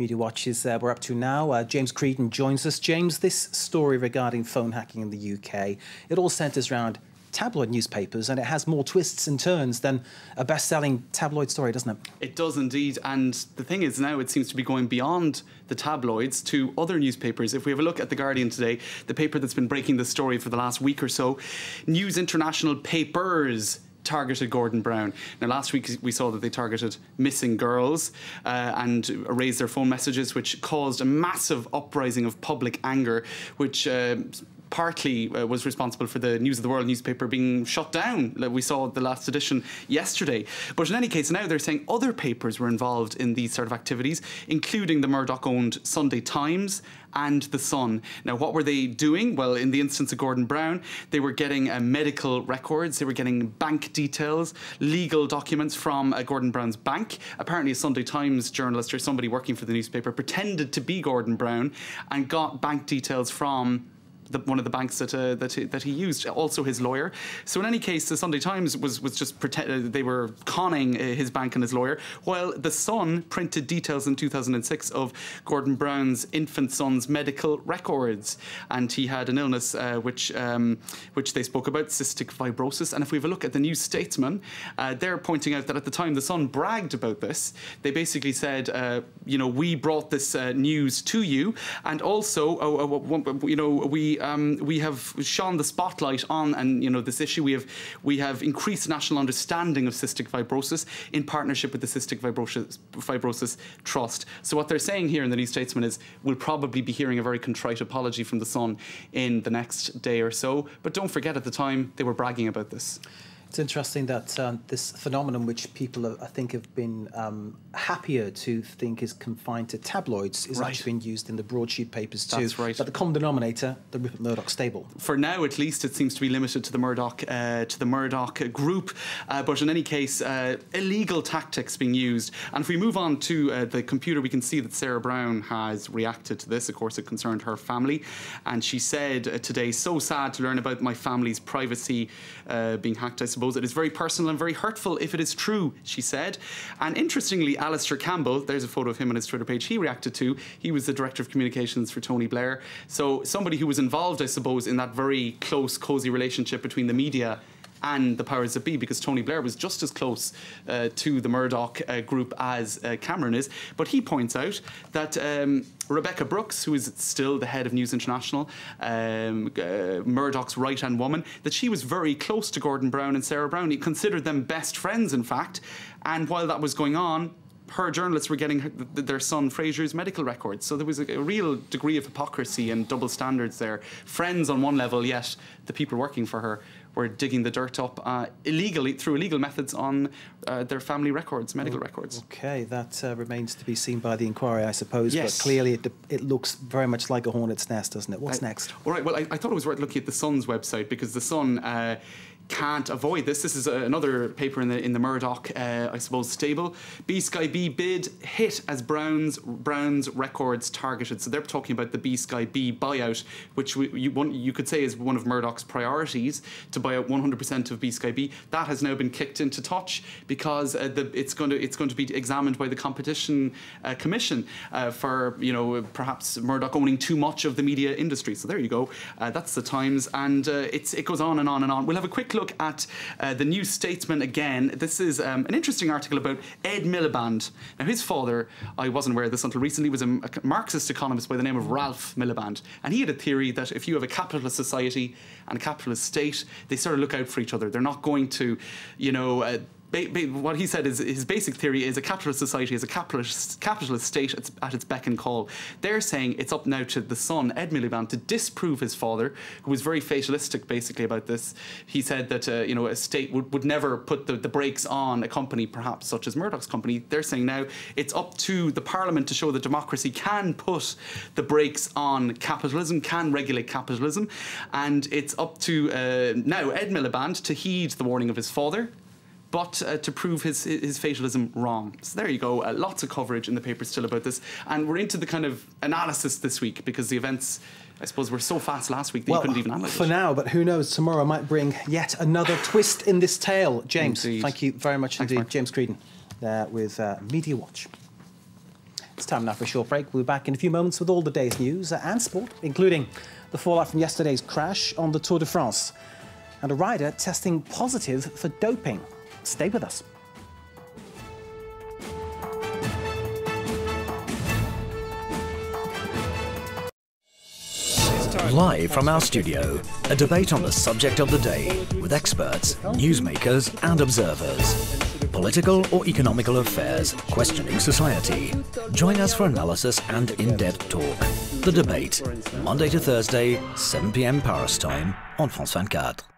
Media Watch is we're up to now. James Creedon joins us. James, this story regarding phone hacking in the UK, it all centres around tabloid newspapers, and it has more twists and turns than a best-selling tabloid story, doesn't it? It does indeed, and the thing is now it seems to be going beyond the tabloids to other newspapers. If we have a look at The Guardian today, the paper that's been breaking the story for the last week or so, News International Papers targeted Gordon Brown. Now, last week we saw that they targeted missing girls and erased their phone messages, which caused a massive uprising of public anger, which partly was responsible for the News of the World newspaper being shut down. Like we saw the last edition yesterday. But in any case, now they're saying other papers were involved in these sort of activities, including the Murdoch-owned Sunday Times and The Sun. Now, what were they doing? Well, in the instance of Gordon Brown, they were getting medical records, they were getting bank details, legal documents from Gordon Brown's bank. Apparently, a Sunday Times journalist or somebody working for the newspaper pretended to be Gordon Brown and got bank details from one of the banks that he used, also his lawyer. So in any case, the Sunday Times was just they were conning his bank and his lawyer, while the Sun printed details in 2006 of Gordon Brown's infant son's medical records, and he had an illness which they spoke about, cystic fibrosis. And if we have a look at the New Statesman, they're pointing out that at the time the Sun bragged about this. They basically said, you know, we brought this news to you, and also, you know, we have shone the spotlight on, and you know, this issue. We have increased national understanding of cystic fibrosis in partnership with the Cystic Fibrosis Trust. So what they're saying here in the New Statesman is we'll probably be hearing a very contrite apology from the Sun in the next day or so. But don't forget, at the time they were bragging about this. It's interesting that this phenomenon, which people, I think, have been happier to think is confined to tabloids, is actually being used in the broadsheet papers too. That's right. But the common denominator, the Rupert Murdoch stable. For now, at least, it seems to be limited to the Murdoch group. But in any case, illegal tactics being used. And if we move on to the computer, we can see that Sarah Brown has reacted to this. Of course, it concerned her family, and she said today, "So sad to learn about my family's privacy being hacked. I suppose it is very personal and very hurtful if it is true," she said. And interestingly, Alistair Campbell, there's a photo of him on his Twitter page, he reacted to. He was the Director of Communications for Tony Blair. So somebody who was involved, I suppose, in that very close, cosy relationship between the media and the powers that be, because Tony Blair was just as close to the Murdoch group as Cameron is. But he points out that Rebecca Brooks, who is still the head of News International, Murdoch's right-hand woman, that she was very close to Gordon Brown and Sarah Brown. He considered them best friends, in fact. And while that was going on, her journalists were getting their son Fraser's medical records. So there was a real degree of hypocrisy and double standards there. Friends on one level, yet the people working for her were digging the dirt up illegally, through illegal methods, on their family records, medical records. Okay, that remains to be seen by the inquiry, I suppose. Yes. But clearly it looks very much like a hornet's nest, doesn't it? What's next? All right, well, I thought it was worth looking at the Sun's website, because the Sun can't avoid this. This is another paper in the Murdoch, I suppose, stable. B Sky B bid hit as Brown's records targeted. So they're talking about the B Sky B buyout, which you could say is one of Murdoch's priorities, to buy out 100% of B Sky B. That has now been kicked into touch because it's going to be examined by the Competition Commission for, you know, perhaps Murdoch owning too much of the media industry. So there you go. That's the Times, and it goes on and on and on. We'll have a quick look at the New Statesman again. This is an interesting article about Ed Miliband. Now, his father, I wasn't aware of this until recently, was a Marxist economist by the name of Ralph Miliband. And he had a theory that if you have a capitalist society and a capitalist state, they sort of look out for each other. They're not going to, you know, what he said is his basic theory is a capitalist society is a capitalist state at its beck and call. They're saying it's up now to the Sun, Ed Miliband, to disprove his father, who was very fatalistic basically about this. He said that you know, a state would never put the brakes on a company perhaps such as Murdoch's company. They're saying now it's up to the Parliament to show that democracy can put the brakes on capitalism, can regulate capitalism, and it's up to now Ed Miliband to heed the warning of his father, but to prove his fatalism wrong. So there you go. Lots of coverage in the paper still about this. And we're into the kind of analysis this week, because the events, I suppose, were so fast last week that you couldn't even analyse it. For now, but who knows, tomorrow might bring yet another twist in this tale. James, indeed. Thank you very much Thanks, indeed. Mark. James Creedon with Media Watch. Time now for a short break. We'll be back in a few moments with all the day's news and sport, including the fallout from yesterday's crash on the Tour de France and a rider testing positive for doping. Stay with us. Live from our studio, a debate on the subject of the day with experts, newsmakers and observers. Political or economical affairs, questioning society. Join us for analysis and in-depth talk. The Debate, Monday to Thursday, 7 p.m. Paris time on France 24.